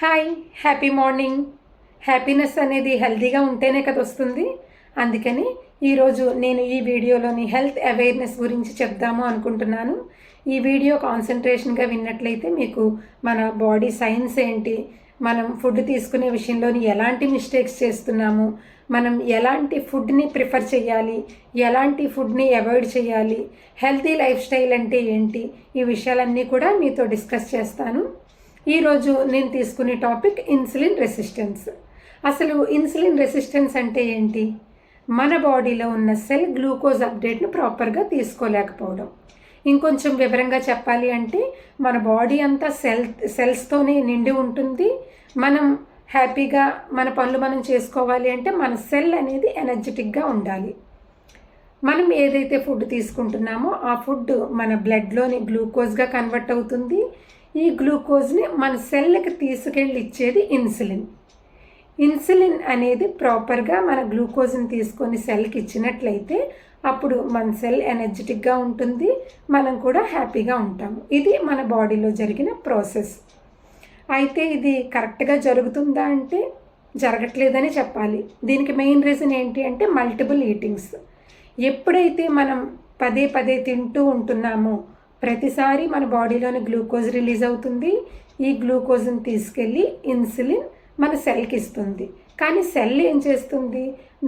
Hi, happy morning. Happiness అనేది హెల్తీగా ఉంటేనే కదా వస్తుంది. అందుకని ఈరోజు నేను ఈ వీడియోలోని హెల్త్ అవేర్నెస్ గురించి చెప్దాము అనుకుంటున్నాను. ఈ వీడియో కాన్సన్ట్రేషన్గా విన్నట్లయితే మీకు మన బాడీ సైన్స్ ఏంటి, మనం ఫుడ్ తీసుకునే విషయంలోని ఎలాంటి మిస్టేక్స్ చేస్తున్నాము, మనం ఎలాంటి ఫుడ్ని ప్రిఫర్ చేయాలి, ఎలాంటి ఫుడ్ని అవాయిడ్ చేయాలి, హెల్తీ లైఫ్ స్టైల్ అంటే ఏంటి, ఈ విషయాలన్నీ కూడా మీతో డిస్కస్ చేస్తాను. ఈరోజు నేను తీసుకునే టాపిక్ ఇన్సులిన్ రెసిస్టెన్స్. అసలు ఇన్సులిన్ రెసిస్టెన్స్ అంటే ఏంటి? మన బాడీలో ఉన్న సెల్ గ్లూకోజ్ అప్డేట్ను ప్రాపర్గా తీసుకోలేకపోవడం. ఇంకొంచెం వివరంగా చెప్పాలి అంటే మన బాడీ అంతా సెల్స్తోనే నిండి ఉంటుంది. మనం హ్యాపీగా మన పనులు మనం చేసుకోవాలి అంటే మన సెల్ అనేది ఎనర్జెటిక్గా ఉండాలి. మనం ఏదైతే ఫుడ్ తీసుకుంటున్నామో ఆ ఫుడ్ మన బ్లడ్లోని గ్లూకోజ్గా కన్వర్ట్ అవుతుంది. ఈ గ్లూకోజ్ని మన సెల్కి తీసుకెళ్ళి ఇచ్చేది ఇన్సులిన్. ఇన్సులిన్ అనేది ప్రాపర్గా మన గ్లూకోజ్ని తీసుకొని సెల్కి ఇచ్చినట్లయితే అప్పుడు మన సెల్ ఎనర్జెటిక్గా ఉంటుంది, మనం కూడా హ్యాపీగా ఉంటాము. ఇది మన బాడీలో జరిగిన ప్రాసెస్. అయితే ఇది కరెక్ట్గా జరుగుతుందా అంటే జరగట్లేదని చెప్పాలి. దీనికి మెయిన్ రీజన్ ఏంటి అంటే మల్టిపుల్ ఈటింగ్స్. ఎప్పుడైతే మనం పదే పదే తింటూ ఉంటున్నామో ప్రతిసారి మన బాడీలోని గ్లూకోజ్ రిలీజ్ అవుతుంది. ఈ గ్లూకోజ్ని తీసుకెళ్ళి ఇన్సులిన్ మన సెల్కి ఇస్తుంది. కానీ సెల్ ఏం చేస్తుంది?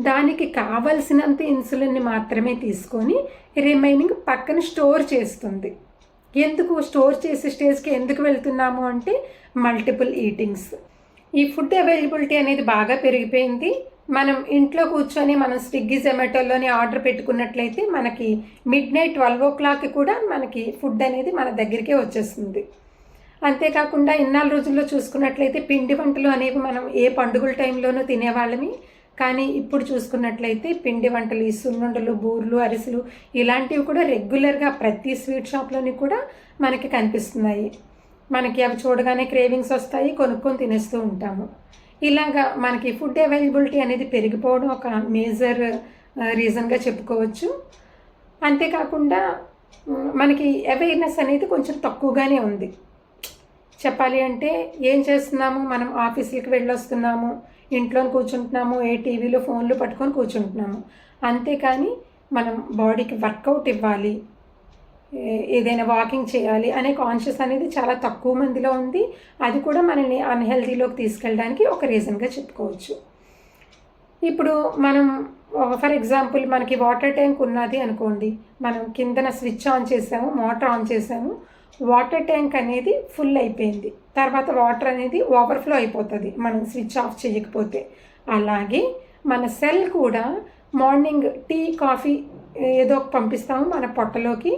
దానికి కావలసినంత ఇన్సులిన్ని మాత్రమే తీసుకొని రిమైనింగ్ పక్కన స్టోర్ చేస్తుంది. ఎందుకు స్టోర్ చేసే స్టేజ్కి ఎందుకు వెళ్తున్నాము అంటే మల్టిపుల్ ఈటింగ్స్. ఈ ఫుడ్ అవైలబిలిటీ అనేది బాగా పెరిగిపోయింది. మనం ఇంట్లో కూర్చొని మనం స్విగ్గీ జొమాటోలోని ఆర్డర్ పెట్టుకున్నట్లయితే మనకి మిడ్నైట్ 12 o'clock కూడా మనకి ఫుడ్ అనేది మన దగ్గరికే వచ్చేస్తుంది. అంతేకాకుండా ఇన్నాళ్ళ రోజుల్లో చూసుకున్నట్లయితే పిండి వంటలు అనేవి మనం ఏ పండుగల టైంలోనూ తినేవాళ్ళమి. కానీ ఇప్పుడు చూసుకున్నట్లయితే పిండి వంటలు, ఈ సున్నుండలు, బూర్లు, అరిసెలు ఇలాంటివి కూడా రెగ్యులర్గా ప్రతి స్వీట్ షాప్లోని కూడా మనకి కనిపిస్తున్నాయి. మనకి అవి చూడగానే క్రేవింగ్స్ వస్తాయి, కొనుక్కొని తినేస్తూ ఉంటాము. ఇలాగా మనకి ఫుడ్ అవైలబిలిటీ అనేది పెరిగిపోవడం ఒక మేజర్ రీజన్గా చెప్పుకోవచ్చు. అంతేకాకుండా మనకి అవేర్నెస్ అనేది కొంచెం తక్కువగానే ఉంది. చెప్పాలి అంటే ఏం చేస్తున్నాము, మనం ఆఫీసులకి వెళ్ళొస్తున్నాము, ఇంట్లో కూర్చుంటున్నాము, ఏ టీవీలో ఫోన్లు పట్టుకొని కూర్చుంటున్నాము. అంతేకాని మనం బాడీకి వర్కౌట్ ఇవ్వాలి, ఏదైనా వాకింగ్ చేయాలి అనే కాన్షియస్ అనేది చాలా తక్కువ మందిలో ఉంది. అది కూడా మనల్ని అన్హెల్తీలోకి తీసుకెళ్ళడానికి ఒక రీజన్గా చెప్పుకోవచ్చు. ఇప్పుడు మనం ఫర్ ఎగ్జాంపుల్ మనకి వాటర్ ట్యాంక్ ఉన్నది అనుకోండి, మనం కిందన స్విచ్ ఆన్ చేసాము, మోటార్ ఆన్ చేసాము, వాటర్ ట్యాంక్ అనేది ఫుల్ అయిపోయింది, తర్వాత వాటర్ అనేది ఓవర్ఫ్లో అయిపోతుంది మనం స్విచ్ ఆఫ్ చేయకపోతే. అలాగే మన సెల్ కూడా మార్నింగ్ టీ, కాఫీ ఏదో పంపిస్తాము మన పొట్టలోకి.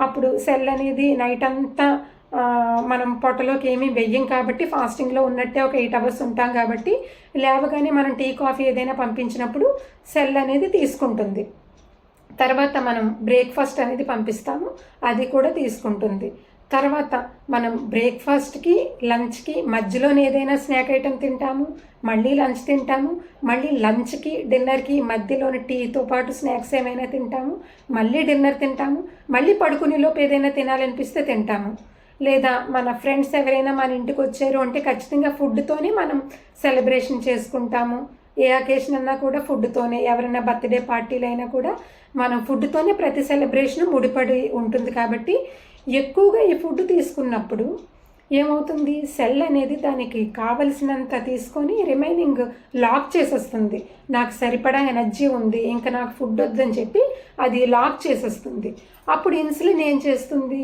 అప్పుడు సెల్ అనేది నైట్ అంతా మనం పొట్టలోకి ఏమీ వెయ్యం కాబట్టి ఫాస్టింగ్లో ఉన్నట్టే ఒక 8 hours ఉంటాం కాబట్టి లేవగానే మనం టీ, కాఫీ ఏదైనా పంపించినప్పుడు సెల్ అనేది తీసుకుంటుంది. తర్వాత మనం బ్రేక్ఫాస్ట్ అనేది పంపిస్తాము, అది కూడా తీసుకుంటుంది. తర్వాత మనం బ్రేక్ఫాస్ట్కి, లంచ్కి మధ్యలోనే ఏదైనా స్నాక్ ఐటెం తింటాము, మళ్ళీ లంచ్ తింటాము, మళ్ళీ లంచ్కి, డిన్నర్కి మధ్యలోని టీతో పాటు స్నాక్స్ ఏమైనా తింటాము, మళ్ళీ డిన్నర్ తింటాము, మళ్ళీ పడుకునేలోపు ఏదైనా తినాలనిపిస్తే తింటాము. లేదా మన ఫ్రెండ్స్ ఎవరైనా మన ఇంటికి వచ్చారు అంటే ఖచ్చితంగా ఫుడ్తోనే మనం సెలబ్రేషన్ చేసుకుంటాము. ఏ అకేషన్ అన్నా కూడా ఫుడ్తోనే, ఎవరైనా బర్త్డే పార్టీలు అయినా కూడా మనం ఫుడ్తోనే ప్రతి సెలబ్రేషన్ ముడిపడి ఉంటుంది. కాబట్టి ఎక్కువగా ఈ ఫుడ్ తీసుకున్నప్పుడు ఏమవుతుంది, సెల్ అనేది దానికి కావలసినంత తీసుకొని రిమైనింగ్ లాక్ చేసేస్తుంది. నాకు సరిపడా ఎనర్జీ ఉంది, ఇంకా నాకు ఫుడ్ వద్దని చెప్పి అది లాక్ చేసేస్తుంది. అప్పుడు ఇన్సులిన్ ఏం చేస్తుంది,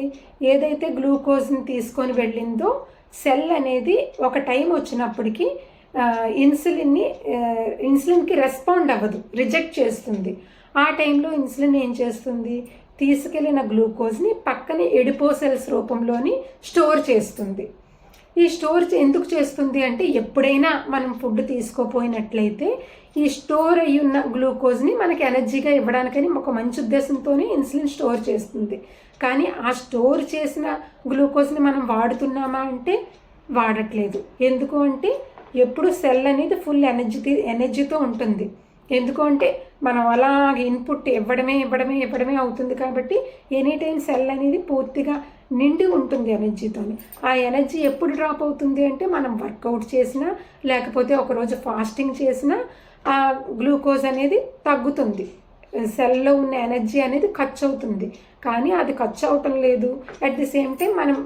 ఏదైతే గ్లూకోజ్ని తీసుకొని వెళ్ళిందో సెల్ అనేది ఒక టైం వచ్చినప్పటికీ ఇన్సులిన్కి రెస్పాండ్ అవ్వదు, రిజెక్ట్ చేస్తుంది. ఆ టైంలో ఇన్సులిన్ ఏం చేస్తుంది, తీసుకెళ్ళిన గ్లూకోజ్ని పక్కనే ఎడిపోసెల్స్ రూపంలోని స్టోర్ చేస్తుంది. ఈ స్టోర్ ఎందుకు చేస్తుంది అంటే ఎప్పుడైనా మనం ఫుడ్ తీసుకోపోయినట్లయితే ఈ స్టోర్ అయ్యి ఉన్న గ్లూకోజ్ని మనకి ఎనర్జీగా ఇవ్వడానికని ఒక మంచి ఉద్దేశంతోనే ఇన్సులిన్ స్టోర్ చేస్తుంది. కానీ ఆ స్టోర్ చేసిన గ్లూకోజ్ని మనం వాడుతున్నామా అంటే వాడట్లేదు. ఎందుకు అంటే ఎప్పుడు సెల్ అనేది ఫుల్ ఎనర్జీతో ఉంటుంది. ఎందుకు అంటే మనం అలాగే ఇన్పుట్ ఇవ్వడమే అవుతుంది కాబట్టి ఎనీ టైం సెల్ అనేది పూర్తిగా నిండి ఉంటుంది ఎనర్జీతోని. ఆ ఎనర్జీ ఎప్పుడు డ్రాప్ అవుతుంది అంటే మనం వర్కౌట్ చేసినా లేకపోతే ఒకరోజు ఫాస్టింగ్ చేసినా ఆ గ్లూకోజ్ అనేది తగ్గుతుంది. సెల్లో ఉన్న ఎనర్జీ అనేది ఖర్చు అవుతుంది, కానీ అది ఖర్చు అవటం లేదు. అట్ ది సేమ్ టైం మనం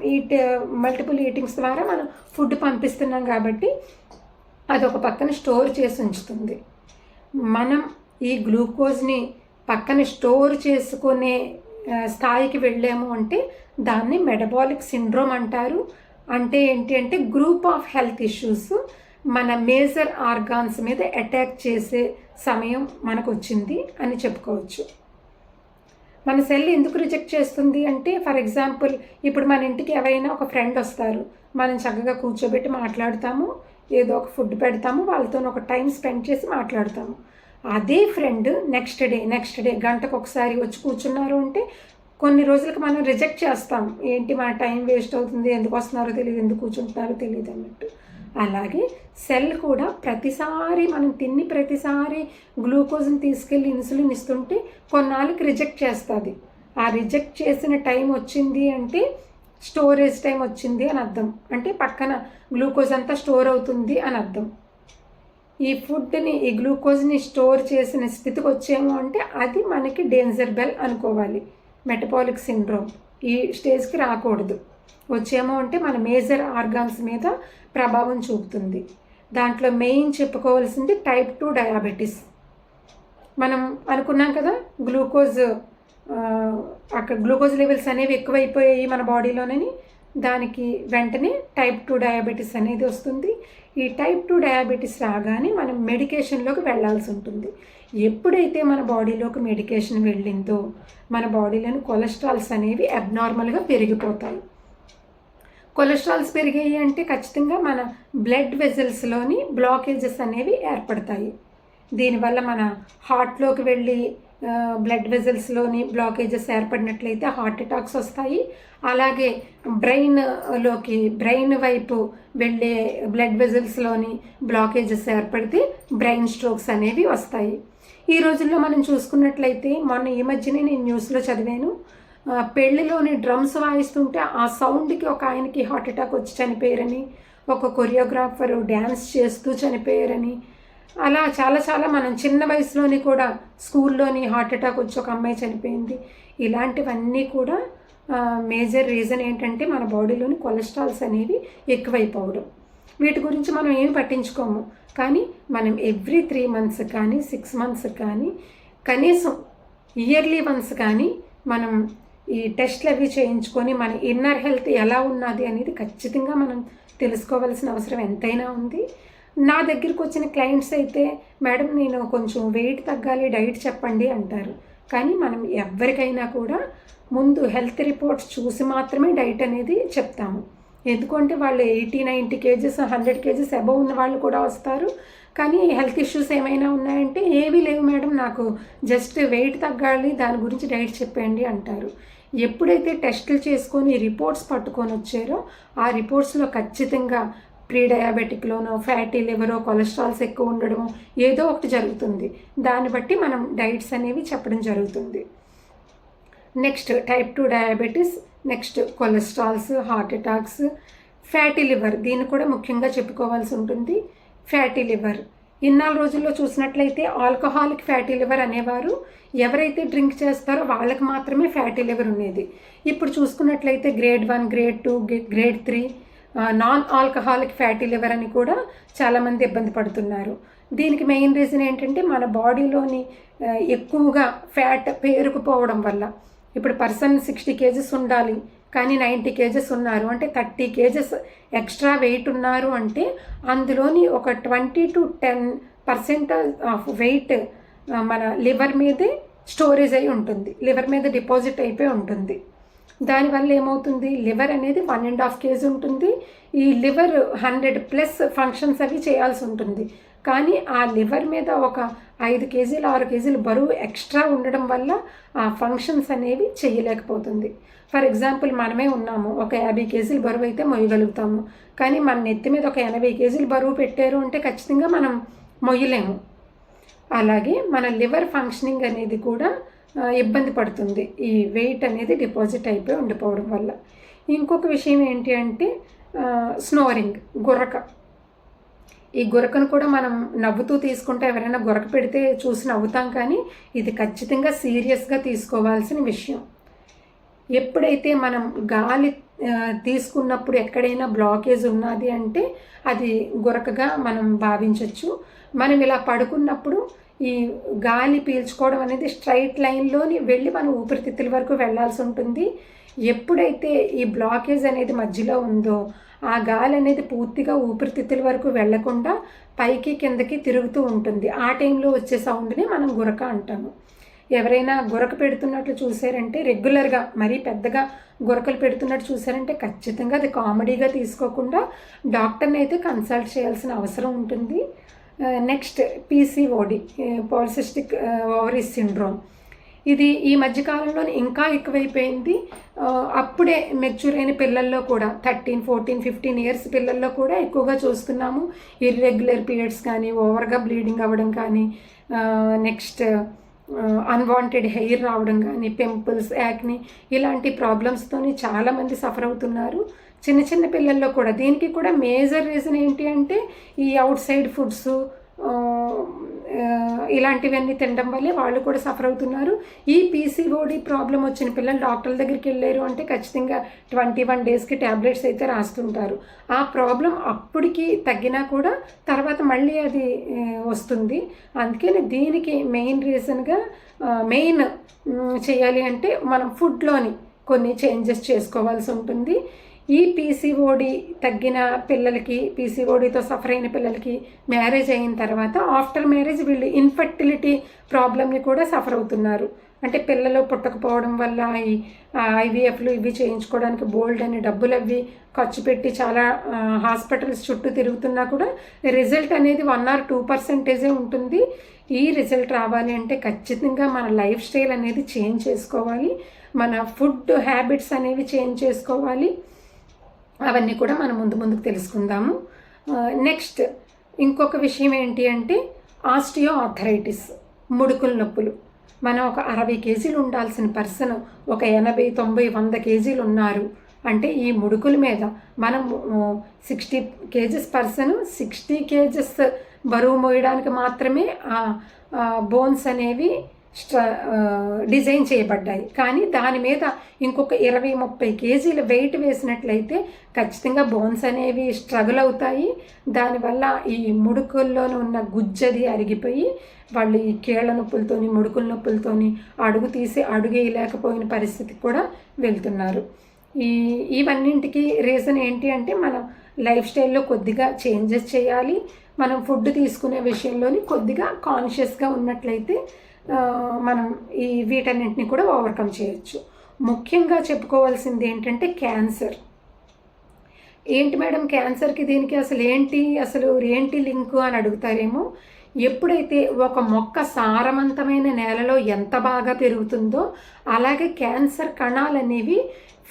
మల్టిపుల్ ఈటింగ్స్ ద్వారా మనం ఫుడ్ పంపిస్తున్నాం కాబట్టి అది ఒక పక్కన స్టోర్ చేసి ఉంచుతుంది. మనం ఈ గ్లూకోజ్ని పక్కన స్టోర్ చేసుకునే స్థాయికి వెళ్ళాము అంటే దాన్ని మెటబాలిక్ సిండ్రోమ్ అంటారు. అంటే ఏంటి అంటే గ్రూప్ ఆఫ్ హెల్త్ ఇష్యూస్ మన మేజర్ ఆర్గాన్స్ మీద అటాక్ చేసే సమయం మనకు వచ్చింది అని చెప్పుకోవచ్చు. మన సెల్ ఎందుకు రిజెక్ట్ చేస్తుంది అంటే, ఫర్ ఎగ్జాంపుల్ ఇప్పుడు మన ఇంటికి ఎవరైనా ఒక ఫ్రెండ్ వస్తారు, మనం చక్కగా కూర్చోబెట్టి మాట్లాడతాము, ఏదో ఒక ఫుడ్ పెడతాము, వాళ్ళతో ఒక టైం స్పెండ్ చేసి మాట్లాడతాము. అదే ఫ్రెండ్ నెక్స్ట్ డే గంటకు ఒకసారి వచ్చి కూర్చున్నారు అంటే కొన్ని రోజులకు మనం రిజెక్ట్ చేస్తాం. ఏంటి మన టైం వేస్ట్ అవుతుంది, ఎందుకు వస్తున్నారో తెలియదు, ఎందుకు కూర్చుంటున్నారో తెలియదు అన్నట్టు. అలాగే సెల్ కూడా ప్రతిసారి మనం తిని ప్రతిసారి గ్లూకోజ్ని తీసుకెళ్ళి ఇన్సులిన్ ఇస్తుంటే కొన్నాళ్ళకి రిజెక్ట్ చేస్తుంది. ఆ రిజెక్ట్ చేసిన టైం వచ్చింది అంటే స్టోరేజ్ టైం వచ్చింది అని అర్థం. అంటే పక్కన గ్లూకోజ్ అంతా స్టోర్ అవుతుంది అని అర్థం. ఈ గ్లూకోజ్ని స్టోర్ చేసిన స్థితికి వచ్చేమో అంటే అది మనకి డేంజర్ బెల్ అనుకోవాలి. మెటబాలిక్ సిండ్రోమ్ ఈ స్టేజ్కి రాకూడదు. వచ్చేమో అంటే మన మేజర్ ఆర్గాన్స్ మీద ప్రభావం చూపుతుంది. దాంట్లో మెయిన్ చెప్పుకోవాల్సింది టైప్ 2 డయాబెటీస్. మనం అనుకున్నాం కదా, అక్కడ గ్లూకోజ్ లెవెల్స్ అనేవి ఎక్కువైపోయాయి మన బాడీలోనని. దానికి వెంటనే టైప్ 2 డయాబెటీస్ అనేది వస్తుంది. ఈ టైప్ 2 డయాబెటీస్ రాగానే మనం మెడికేషన్లోకి వెళ్ళాల్సి ఉంటుంది. ఎప్పుడైతే మన బాడీలోకి మెడికేషన్ వెళ్ళిందో మన బాడీలోని కొలెస్ట్రాల్స్ అనేవి అబ్నార్మల్గా పెరిగిపోతాయి. కొలెస్ట్రాల్స్ పెరిగాయి అంటే ఖచ్చితంగా మన బ్లడ్ వెజల్స్లోని బ్లాకేజెస్ అనేవి ఏర్పడతాయి. దీనివల్ల మన హార్ట్లోకి వెళ్ళి బ్లడ్ వెజల్స్లోని బ్లాకేజెస్ ఏర్పడినట్లయితే హార్ట్ అటాక్స్ వస్తాయి. అలాగే బ్రెయిన్ వైపు వెళ్ళే బ్లడ్ వెజల్స్లోని బ్లాకేజెస్ ఏర్పడితే బ్రెయిన్ స్ట్రోక్స్ అనేవి వస్తాయి. ఈ రోజుల్లో మనం చూసుకున్నట్లయితే ఈ మధ్యనే నేను న్యూస్లో చదివాను, పెళ్లిలోని డ్రమ్స్ వాయిస్తుంటే ఆ సౌండ్కి ఒక ఆయనకి హార్ట్ అటాక్ వచ్చి చనిపోయారని, ఒక కొరియోగ్రాఫర్ డ్యాన్స్ చేస్తూ చనిపోయారని, అలా చాలా మనం చిన్న వయసులోని కూడా స్కూల్లోని హార్ట్ అటాక్ వచ్చి ఒక అమ్మాయి చనిపోయింది. ఇలాంటివన్నీ కూడా మేజర్ రీజన్ ఏంటంటే మన బాడీలోని కొలెస్ట్రాల్స్ అనేవి ఎక్కువైపోవడం. వీటి గురించి మనం ఏమి పట్టించుకోము, కానీ మనం ఎవ్రీ 3 months కానీ 6 months కానీ కనీసం ఇయర్లీ వన్స్ కానీ మనం ఈ టెస్ట్లు అవి చేయించుకొని మన ఇన్నర్ హెల్త్ ఎలా ఉన్నది అనేది ఖచ్చితంగా మనం తెలుసుకోవాల్సిన అవసరం ఎంతైనా ఉంది. నా దగ్గరికి వచ్చిన క్లయింట్స్ అయితే, మేడం నేను కొంచెం వెయిట్ తగ్గాలి, డైట్ చెప్పండి అంటారు. కానీ మనం ఎవరికైనా కూడా ముందు హెల్త్ రిపోర్ట్స్ చూసి మాత్రమే డైట్ అనేది చెప్తాము. ఎందుకంటే వాళ్ళు 80-90 kgs 100 kgs అబవ్ ఉన్న వాళ్ళు కూడా వస్తారు. కానీ హెల్త్ ఇష్యూస్ ఏమైనా ఉన్నాయంటే ఏవీ లేవు మేడం, నాకు జస్ట్ వెయిట్ తగ్గాలి, దాని గురించి డైట్ చెప్పండి అంటారు. ఎప్పుడైతే టెస్టులు చేసుకొని రిపోర్ట్స్ పట్టుకొని వచ్చారో ఆ రిపోర్ట్స్లో ఖచ్చితంగా ప్రీ డయాబెటిక్లోనో ఫ్యాటీ లివరో కొలెస్ట్రాల్స్ ఎక్కువ ఉండడమో ఏదో ఒకటి జరుగుతుంది. దాన్ని బట్టి మనం డైట్స్ అనేవి చెప్పడం జరుగుతుంది. Next type 2 diabetes, next cholesterols, heart attacks, fatty liver దీన్ని కూడా ముఖ్యంగా చెప్పుకోవాల్సి ఉంటుంది. ఫ్యాటీ లివర్ ఇన్నాళ్ళ రోజుల్లో చూసినట్లయితే ఆల్కహాలిక్ ఫ్యాటీ లివర్ అనేవారు. ఎవరైతే డ్రింక్ చేస్తారో వాళ్ళకి మాత్రమే ఫ్యాటీ లివర్ ఉండేది. ఇప్పుడు చూసుకున్నట్లయితే grade 1, grade 2, grade 3 non alcoholic fatty liver అని కూడా చాలామంది ఇబ్బంది పడుతున్నారు. దీనికి మెయిన్ రీజన్ ఏంటంటే మన బాడీలోని ఎక్కువగా ఫ్యాట్ పేరుకుపోవడం వల్ల. ఇప్పుడు పర్సన్ 60 kgs ఉండాలి కానీ 90 kgs ఉన్నారు అంటే 30 kgs ఎక్స్ట్రా వెయిట్ ఉన్నారు అంటే అందులోని ఒక 20 to 10% ఆఫ్ వెయిట్ మన లివర్ మీదే స్టోరేజ్ అయి ఉంటుంది, లివర్ మీద డిపాజిట్ అయిపోయి ఉంటుంది. దానివల్ల ఏమవుతుంది, లివర్ అనేది 1.5 kg ఉంటుంది. ఈ లివర్ 100+ ఫంక్షన్స్ అవి చేయాల్సి ఉంటుంది. కానీ ఆ లివర్ మీద ఒక 5 kg 6 kg బరువు ఎక్స్ట్రా ఉండడం వల్ల ఆ ఫంక్షన్స్ అనేవి చేయలేకపోతుంది. ఫర్ ఎగ్జాంపుల్ మనమే ఉన్నాము, ఒక 50 kg బరువు అయితే మొయ్యగలుగుతాము. కానీ మన నెత్తి మీద ఒక 80 kg బరువు పెట్టారు అంటే ఖచ్చితంగా మనం మొయ్యలేము. అలాగే మన లివర్ ఫంక్షనింగ్ అనేది కూడా ఇబ్బంది పడుతుంది ఈ వెయిట్ అనేది డిపాజిట్ అయిపోయి ఉండిపోవడం వల్ల. ఇంకొక విషయం ఏంటి అంటే స్నోరింగ్, గుర్రక. ఈ గురకను కూడా మనం నవ్వుతూ తీసుకుంటే ఎవరైనా గురక పెడితే చూసి నవ్వుతాం, కానీ ఇది ఖచ్చితంగా సీరియస్గా తీసుకోవాల్సిన విషయం. ఎప్పుడైతే మనం గాలి తీసుకున్నప్పుడు ఎక్కడైనా బ్లాకేజ్ ఉన్నది అంటే అది గురకగా మనం భావించవచ్చు. మనం ఇలా పడుకున్నప్పుడు ఈ గాలి పీల్చుకోవడం అనేది స్ట్రైట్ లైన్లోని వెళ్ళి మనం ఊపిరితిత్తుల వరకు వెళ్ళాల్సి ఉంటుంది. ఎప్పుడైతే ఈ బ్లాకేజ్ అనేది మధ్యలో ఉందో ఆ గాలి అనేది పూర్తిగా ఊపిరితిత్తుల వరకు వెళ్లకుండా పైకి కిందకి తిరుగుతూ ఉంటుంది. ఆ టైంలో వచ్చే సౌండ్ని మనం గురక అంటాము. ఎవరైనా గురక పెడుతున్నట్లు చూసారంటే, రెగ్యులర్గా మరీ పెద్దగా గురకలు పెడుతున్నట్టు చూసారంటే ఖచ్చితంగా అది కామెడీగా తీసుకోకుండా డాక్టర్ని అయితే కన్సల్ట్ చేయాల్సిన అవసరం ఉంటుంది. Next PCOD, polycystic ovary syndrome. ఇది ఈ మధ్యకాలంలో ఇంకా ఎక్కువైపోయింది. అప్పుడే మెచ్యూర్ అయిన పిల్లల్లో కూడా 13, 14, 15 ఇయర్స్ పిల్లల్లో కూడా ఎక్కువగా చూస్తున్నాము. ఇర్రెగ్యులర్ పీరియడ్స్ కానీ, ఓవర్గా బ్లీడింగ్ అవ్వడం కానీ, నెక్స్ట్ అన్వాంటెడ్ హెయిర్ రావడం కానీ, పింపుల్స్, యాక్ని ఇలాంటి ప్రాబ్లమ్స్తోని చాలామంది సఫర్ అవుతున్నారు. చిన్న చిన్న పిల్లల్లో కూడా. దీనికి కూడా మేజర్ రీజన్ ఏంటి అంటే ఈ అవుట్ సైడ్ ఫుడ్స్ ఇలాంటివన్నీ తినడం వల్లే వాళ్ళు కూడా సఫర్ అవుతున్నారు. ఈ పీసీఓడి ప్రాబ్లం వచ్చిన పిల్లలు డాక్టర్ల దగ్గరికి వెళ్ళారు అంటే ఖచ్చితంగా 21 డేస్కి ట్యాబ్లెట్స్ అయితే రాస్తుంటారు. ఆ ప్రాబ్లం అప్పటికి తగ్గినా కూడా తర్వాత మళ్ళీ అది వస్తుంది. అందుకని దీనికి మెయిన్ రీజన్గా మెయిన్ చేయాలి అంటే మనం ఫుడ్లోని కొన్ని చేంజెస్ చేసుకోవాల్సి ఉంటుంది. ఈ పీసీఓడి తగ్గిన పిల్లలకి, పీసీఓడితో సఫర్ అయిన పిల్లలకి మ్యారేజ్ అయిన తర్వాత ఆఫ్టర్ మ్యారేజ్ వీళ్ళు ఇన్ఫర్టిలిటీ ప్రాబ్లమ్ని కూడా సఫర్ అవుతున్నారు. అంటే పిల్లలు పుట్టకపోవడం వల్ల ఈ ఐవీఎఫ్లు ఇవి చేయించుకోవడానికి బోల్డ్ అని డబ్బులు అవి ఖర్చు పెట్టి చాలా హాస్పిటల్స్ చుట్టూ తిరుగుతున్నా కూడా రిజల్ట్ అనేది 1 or 2% ఉంటుంది. ఈ రిజల్ట్ రావాలి అంటే ఖచ్చితంగా మన లైఫ్ స్టైల్ అనేది చేంజ్ చేసుకోవాలి. మన ఫుడ్ హ్యాబిట్స్ అనేవి చేంజ్ చేసుకోవాలి. అవన్నీ కూడా మనం ముందుకు తెలుసుకుందాము. నెక్స్ట్ ఇంకొక విషయం ఏంటి అంటే ఆస్టియో ఆర్థరైటిస్, ముడుకుల నొప్పులు. మనం ఒక 60 కేజీలు ఉండాల్సిన పర్సన్ ఒక 80, 90, 100 కేజీలు ఉన్నారు అంటే ఈ ముడుకుల మీద మనం 60 కేజెస్ పర్సన్ 60 కేజెస్ బరువు మోయడానికి మాత్రమే బోన్స్ అనేవి డిజైన్ చేయబడ్డాయి. కానీ దాని మీద ఇంకొక 20-30 కేజీల వెయిట్ వేసినట్లయితే ఖచ్చితంగా బోన్స్ అనేవి స్ట్రగుల్ అవుతాయి. దానివల్ల ఈ ముడుకుల్లోనే ఉన్న గుజ్జది అరిగిపోయి వాళ్ళు ఈ కీళ్ళ నొప్పులతోని, ముడుకుల నొప్పులతోని అడుగు తీసి అడుగేయలేకపోయిన పరిస్థితికి కూడా వెళ్తున్నారు. ఇవన్నింటికి రీజన్ ఏంటి అంటే మనం లైఫ్ స్టైల్లో కొద్దిగా చేంజెస్ చేయాలి. మనం ఫుడ్ తీసుకునే విషయంలోని కొద్దిగా కాన్షియస్గా ఉన్నట్లయితే మనం వీటన్నింటినీ కూడా ఓవర్కమ్ చేయొచ్చు. ముఖ్యంగా చెప్పుకోవాల్సింది ఏంటంటే క్యాన్సర్. ఏంటి మేడం క్యాన్సర్కి దీనికి అసలు ఏంటి లింకు అని అడుగుతారేమో. ఎప్పుడైతే ఒక మొక్క సారవంతమైన నేలలో ఎంత బాగా పెరుగుతుందో అలాగే క్యాన్సర్ కణాలు అనేవి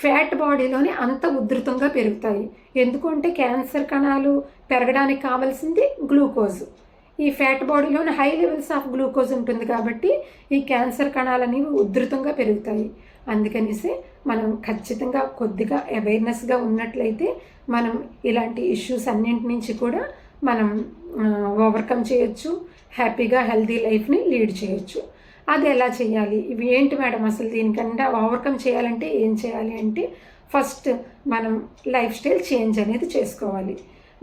ఫ్యాట్ బాడీలోనే అంత ఉధృతంగా పెరుగుతాయి. ఎందుకంటే క్యాన్సర్ కణాలు పెరగడానికి కావాల్సింది గ్లూకోజ్. ఈ ఫ్యాట్ బాడీలోని హై లెవెల్స్ ఆఫ్ గ్లూకోజ్ ఉంటుంది కాబట్టి ఈ క్యాన్సర్ కణాలు అనేవి ఉధృతంగా పెరుగుతాయి. అందుకనేసి మనం ఖచ్చితంగా కొద్దిగా అవేర్నెస్గా ఉన్నట్లయితే మనం ఇలాంటి ఇష్యూస్ అన్నింటి నుంచి కూడా మనం ఓవర్కమ్ చేయొచ్చు. హ్యాపీగా హెల్తీ లైఫ్ని లీడ్ చేయొచ్చు. అది ఎలా చేయాలి? ఇవి ఏంటి మేడం అసలు దీనికన్నా ఓవర్కమ్ చేయాలంటే ఏం చేయాలి అంటే ఫస్ట్ మనం లైఫ్ స్టైల్ చేంజ్ అనేది చేసుకోవాలి.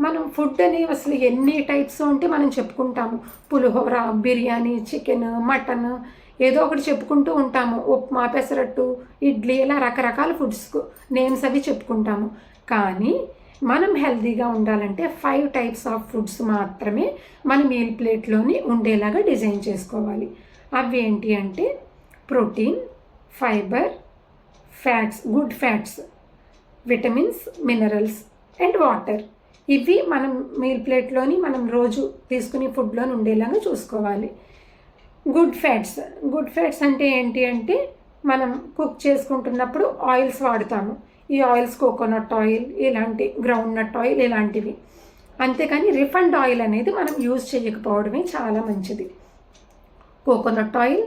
మనం ఫుడ్ అనేవి అసలు ఎన్ని టైప్స్ ఉంటే మనం చెప్పుకుంటాము. పులిహోర, బిర్యానీ, చికెన్, మటన్ ఏదో ఒకటి చెప్పుకుంటూ ఉంటాము. ఉప్మా, పెసరట్టు, ఇడ్లీ ఇలా రకరకాల ఫుడ్స్ నేమ్స్ అవి చెప్పుకుంటాము. కానీ మనం హెల్తీగా ఉండాలంటే 5 టైప్స్ ఆఫ్ ఫుడ్స్ మాత్రమే మన మీల్ ప్లేట్లోని ఉండేలాగా డిజైన్ చేసుకోవాలి. అవి ఏంటి అంటే protein, fibre, fats, good fats, vitamins, minerals and water. ఇవి మనం మీల్ ప్లేట్లోని మనం రోజు తీసుకునే ఫుడ్లోని ఉండేలాగా చూసుకోవాలి. గుడ్ ఫ్యాట్స్ అంటే ఏంటి అంటే మనం కుక్ చేసుకుంటున్నప్పుడు ఆయిల్స్ వాడుతాము. ఈ ఆయిల్స్ కోకోనట్ ఆయిల్, ఇలాంటి గ్రౌండ్ నట్ ఆయిల్ ఇలాంటివి. అంతేకాని రిఫైన్డ్ ఆయిల్ అనేది మనం యూజ్ చేయకపోవడమే చాలా మంచిది. కోకోనట్ ఆయిల్,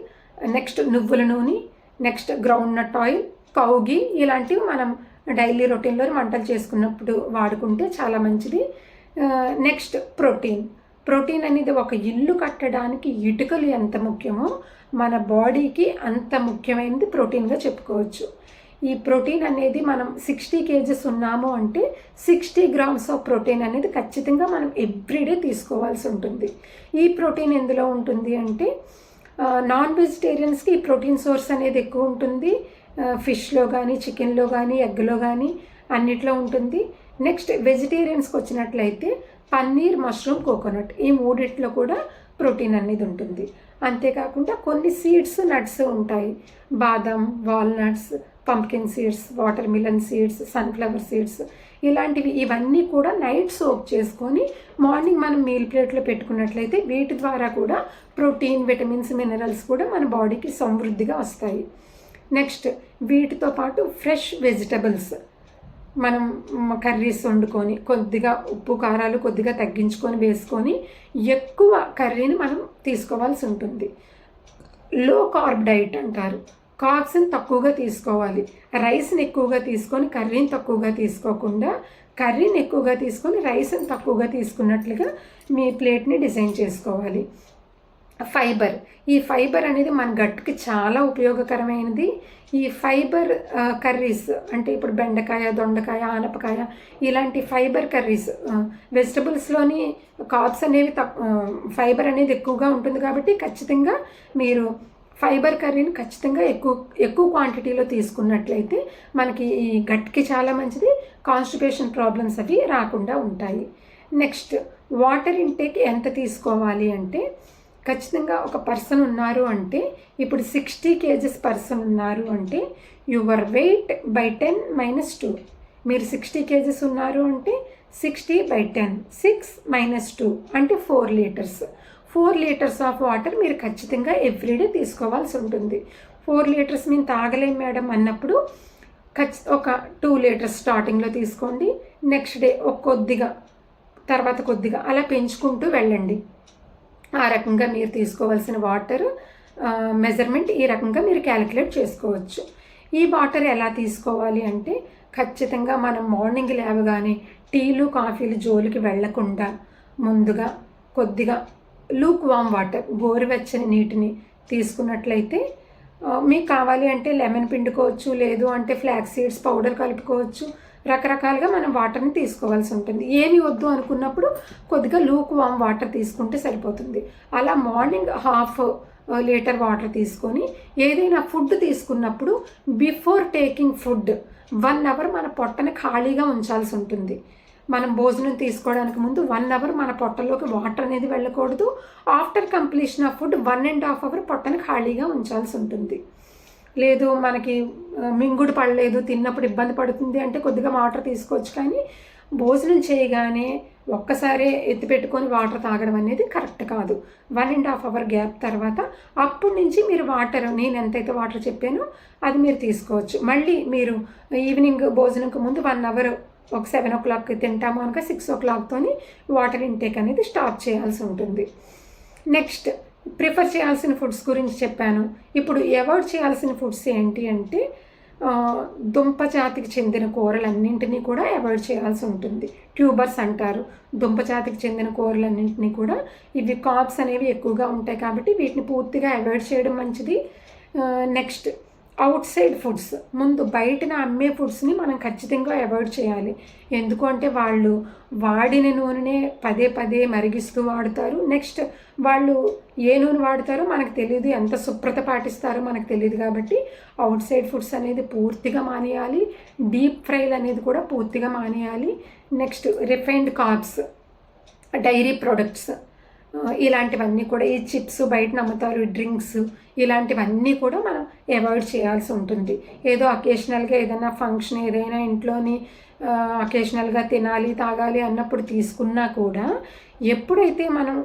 నెక్స్ట్ నువ్వుల నూనె, next groundnut oil, cow ghee ఇలాంటివి మనం డైలీ రొటీన్లో వంటలు చేసుకున్నప్పుడు వాడుకుంటే చాలా మంచిది. నెక్స్ట్ ప్రోటీన్ అనేది ఒక ఇల్లు కట్టడానికి ఇటుకలు ఎంత ముఖ్యమో మన బాడీకి అంత ముఖ్యమైనది ప్రోటీన్గా చెప్పుకోవచ్చు. ఈ ప్రోటీన్ అనేది మనం 60 kgs ఉన్నాము అంటే 60 grams ఆఫ్ ప్రోటీన్ అనేది ఖచ్చితంగా మనం ఎవ్రీడే తీసుకోవాల్సి ఉంటుంది. ఈ ప్రోటీన్ ఎందులో ఉంటుంది అంటే నాన్ వెజిటేరియన్స్కి ఈ ప్రోటీన్ సోర్స్ అనేది ఎక్కువ ఉంటుంది. ఫిష్లో కానీ, చికెన్లో కానీ, ఎగ్లో కానీ అన్నిట్లో ఉంటుంది. నెక్స్ట్ వెజిటేరియన్స్కి వచ్చినట్లయితే పన్నీర్, మష్రూమ్, కోకోనట్ ఈ మూడిట్లో కూడా ప్రోటీన్ అనేది ఉంటుంది. అంతేకాకుండా కొన్ని సీడ్స్, నట్స్ ఉంటాయి. బాదం, walnuts, pumpkin seeds, water melon seeds, sunflower seeds ఇలాంటివి ఇవన్నీ కూడా నైట్ సోక్ చేసుకొని మార్నింగ్ మనం మీల్ ప్లేట్లో పెట్టుకున్నట్లయితే వీటి ద్వారా కూడా ప్రోటీన్, విటమిన్స్, మినరల్స్ కూడా మన బాడీకి సమృద్ధిగా వస్తాయి. నెక్స్ట్ వీటితో పాటు ఫ్రెష్ వెజిటబుల్స్ మనం కర్రీస్ వండుకొని కొద్దిగా ఉప్పు కారాలు కొద్దిగా తగ్గించుకొని వేసుకొని ఎక్కువ కర్రీని మనం తీసుకోవాల్సి ఉంటుంది. లో కార్బ్ డైట్ అంటారు. కార్బ్స్ని తక్కువగా తీసుకోవాలి. రైస్ని ఎక్కువగా తీసుకొని కర్రీని తక్కువగా తీసుకోకుండా కర్రీని ఎక్కువగా తీసుకొని రైస్ని తక్కువగా తీసుకున్నట్లుగా మీ ప్లేట్ని డిజైన్ చేసుకోవాలి. ఈ ఫైబర్ అనేది మన గట్టుకి చాలా ఉపయోగకరమైనది. ఈ ఫైబర్ కర్రీస్ అంటే ఇప్పుడు బెండకాయ, దొండకాయ, ఆనపకాయ ఇలాంటి ఫైబర్ కర్రీస్ వెజిటబుల్స్లోని కార్బ్స్ అనేవి ఫైబర్ అనేది ఎక్కువగా ఉంటుంది కాబట్టి ఖచ్చితంగా మీరు ఫైబర్ కర్రీని ఖచ్చితంగా ఎక్కువ క్వాంటిటీలో తీసుకున్నట్లయితే మనకి ఈ గట్కి చాలా మంచిది. కాన్స్టిపేషన్ ప్రాబ్లమ్స్ అవి రాకుండా ఉంటాయి. నెక్స్ట్ వాటర్ ఇంటేక్ ఎంత తీసుకోవాలి అంటే ఖచ్చితంగా ఒక పర్సన్ ఉన్నారు అంటే ఇప్పుడు 60 kgs పర్సన్ ఉన్నారు అంటే యువర్ వెయిట్ బై 10 - 2. మీరు 60 kgs ఉన్నారు అంటే 60/10 6 - 2 అంటే 4 liters. 4 liters ఆఫ్ వాటర్ మీరు ఖచ్చితంగా ఎవ్రీడే తీసుకోవాల్సి ఉంటుంది. 4 liters మేము తాగలేం మేడం అన్నప్పుడు ఒక 2 liters స్టార్టింగ్లో తీసుకోండి. నెక్స్ట్ డే కొద్దిగా, తర్వాత కొద్దిగా అలా పెంచుకుంటూ వెళ్ళండి. ఆ రకంగా మీరు తీసుకోవాల్సిన వాటర్ మెజర్మెంట్ ఈ రకంగా మీరు క్యాలిక్యులేట్ చేసుకోవచ్చు. ఈ వాటర్ ఎలా తీసుకోవాలి అంటే ఖచ్చితంగా మనం మార్నింగ్ లేవగానే టీలు, కాఫీలు జోలికి వెళ్లకుండా ముందుగా కొద్దిగా లూక్ వామ్ వాటర్, గోరువెచ్చని నీటిని తీసుకున్నట్లయితే మీకు కావాలి అంటే లెమన్ పిండుకోవచ్చు, లేదు అంటే ఫ్లాక్స్ సీడ్స్ పౌడర్ కలుపుకోవచ్చు. రకరకాలుగా మనం వాటర్ని తీసుకోవాల్సి ఉంటుంది. ఏమి వద్దు అనుకున్నప్పుడు కొద్దిగా లూక్ వామ్ వాటర్ తీసుకుంటే సరిపోతుంది. అలా మార్నింగ్ 1/2 లీటర్ వాటర్ తీసుకొని ఏదైనా ఫుడ్ తీసుకున్నప్పుడు బిఫోర్ టేకింగ్ ఫుడ్ 1 hour మన పొట్టని ఖాళీగా ఉంచాల్సి ఉంటుంది. మనం భోజనం తీసుకోవడానికి ముందు 1 hour మన పొట్టలోకి వాటర్ అనేది వెళ్ళకూడదు. After completion of food 1.5 hour పొట్టని ఖాళీగా ఉంచాల్సి ఉంటుంది. లేదు మనకి మింగుడు పడలేదు, తిన్నప్పుడు ఇబ్బంది పడుతుంది అంటే కొద్దిగా వాటర్ తీసుకోవచ్చు. కానీ భోజనం చేయగానే ఒక్కసారే ఎత్తిపెట్టుకొని వాటర్ తాగడం అనేది కరెక్ట్ కాదు. 1.5 hour గ్యాప్ తర్వాత అప్పటి నుంచి మీరు వాటర్, నేను ఎంతైతే వాటర్ చెప్పానో అది మీరు తీసుకోవచ్చు. మళ్ళీ మీరు ఈవినింగ్ భోజనంకు ముందు 1 hour ఒక 7 o'clock తింటాము కనుక 6 o'clockతోని వాటర్ ఇంటేక్ అనేది స్టాప్ చేయాల్సి ఉంటుంది. నెక్స్ట్ ప్రిఫర్ చేయాల్సిన ఫుడ్స్ గురించి చెప్పాను. ఇప్పుడు అవాయిడ్ చేయాల్సిన ఫుడ్స్ ఏంటి అంటే దుంప జాతికి చెందిన కూరలన్నింటినీ కూడా అవాయిడ్ చేయాల్సి ఉంటుంది. ట్యూబర్స్ అంటారు. దుంప జాతికి చెందిన కూరలన్నింటినీ కూడా ఇవి కార్బ్స్ అనేవి ఎక్కువగా ఉంటాయి కాబట్టి వీటిని పూర్తిగా అవాయిడ్ చేయడం మంచిది. నెక్స్ట్ అవుట్ సైడ్ ఫుడ్స్, ముందు బయటన అమ్మే ఫుడ్స్ని మనం ఖచ్చితంగా అవాయిడ్ చేయాలి. ఎందుకంటే వాళ్ళు వాడిన నూనెనే పదే పదే మరిగిస్తూ వాడుతారు. నెక్స్ట్ వాళ్ళు ఏ నూనె వాడతారో మనకు తెలియదు, ఎంత శుభ్రత పాటిస్తారో మనకు తెలియదు. కాబట్టి అవుట్ సైడ్ ఫుడ్స్ అనేది పూర్తిగా మానేయాలి. డీప్ ఫ్రైలు అనేది కూడా పూర్తిగా మానేయాలి. Next refined carbs, dairy products ఇలాంటివన్నీ కూడా, ఈ చిప్స్ బయట అమ్ముతారు, డ్రింక్స్ ఇలాంటివన్నీ కూడా మనం అవాయిడ్ చేయాల్సి ఉంటుంది. ఏదో అకేషనల్గా ఏదైనా ఫంక్షన్, ఏదైనా ఇంట్లోని అకేషనల్గా తినాలి తాగాలి అన్నప్పుడు తీసుకున్నా కూడా ఎప్పుడైతే మనం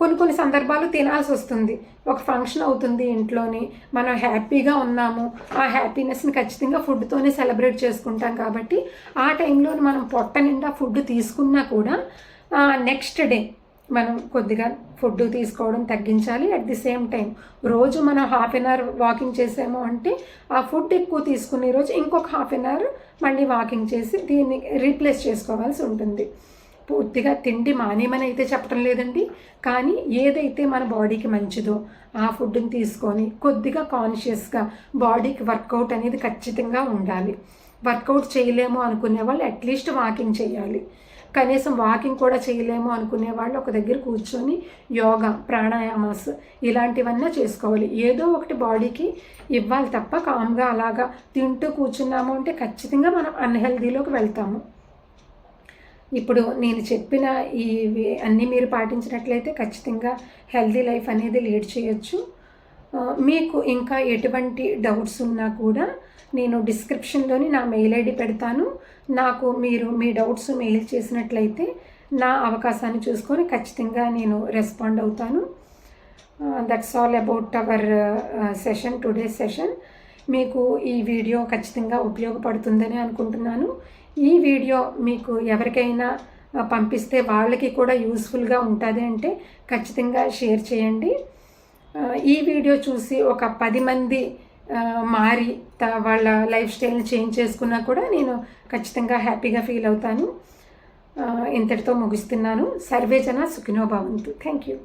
కొన్ని సందర్భాలు తినాల్సి వస్తుంది. ఒక ఫంక్షన్ అవుతుంది ఇంట్లోని, మనం హ్యాపీగా ఉన్నాము, ఆ హ్యాపీనెస్ని ఖచ్చితంగా ఫుడ్తోనే సెలబ్రేట్ చేసుకుంటాం. కాబట్టి ఆ టైంలో మనం పొట్ట నిండా ఫుడ్ తీసుకున్నా కూడా నెక్స్ట్ డే మనం కొద్దిగా ఫుడ్ తీసుకోవడం తగ్గించాలి. అట్ ది సేమ్ టైం రోజు మనం హాఫ్ అన్ అవర్ వాకింగ్ చేసాము అంటే ఆ ఫుడ్ ఎక్కువ తీసుకునే రోజు ఇంకొక హాఫ్ అన్ అవర్ మళ్ళీ వాకింగ్ చేసి దీన్ని రీప్లేస్ చేసుకోవాల్సి ఉంటుంది. పూర్తిగా తిండి మానేమని అయితే చెప్పడం లేదండి, కానీ ఏదైతే మన బాడీకి మంచిదో ఆ ఫుడ్ని తీసుకొని కొద్దిగా కాన్షియస్గా బాడీకి వర్కౌట్ అనేది ఖచ్చితంగా ఉండాలి. వర్కౌట్ చేయలేము అనుకునే వాళ్ళు అట్లీస్ట్ వాకింగ్ చేయాలి. కనీసం వాకింగ్ కూడా చేయలేము అనుకునే వాళ్ళు ఒక దగ్గర కూర్చొని యోగా, ప్రాణాయామాస్ ఇలాంటివన్నీ చేసుకోవాలి. ఏదో ఒకటి బాడీకి ఇవ్వాలి తప్ప కామ్గా అలాగా తింటూ కూర్చున్నాము అంటే ఖచ్చితంగా మనం అన్హెల్దీలోకి వెళ్తాము. ఇప్పుడు నేను చెప్పిన ఇవి అన్నీ మీరు పాటించినట్లయితే ఖచ్చితంగా హెల్దీ లైఫ్ అనేది లీడ్ చేయొచ్చు. మీకు ఇంకా ఎటువంటి డౌట్స్ ఉన్నా కూడా నేను డిస్క్రిప్షన్లోని నా మెయిల్ ఐడి పెడతాను. నాకు మీరు మీ డౌట్స్ మెయిల్ చేసినట్లయితే నా అవకాశాన్ని చూసుకొని ఖచ్చితంగా నేను రెస్పాండ్ అవుతాను. That's all about our session, today's session. మీకు ఈ వీడియో ఖచ్చితంగా ఉపయోగపడుతుందని అనుకుంటున్నాను. ఈ వీడియో మీకు ఎవరికైనా పంపిస్తే వాళ్ళకి కూడా యూస్ఫుల్గా ఉంటుంది అంటే ఖచ్చితంగా షేర్ చేయండి. ఈ వీడియో చూసి ఒక 10 మంది మారి వాళ్ళ లైఫ్ స్టైల్ని చేంజ్ చేసుకున్నా కూడా నేను ఖచ్చితంగా హ్యాపీగా ఫీల్ అవుతాను. ఇంతటితో ముగిస్తున్నాను. సర్వే జన సుఖినో భవంతు. Thank you.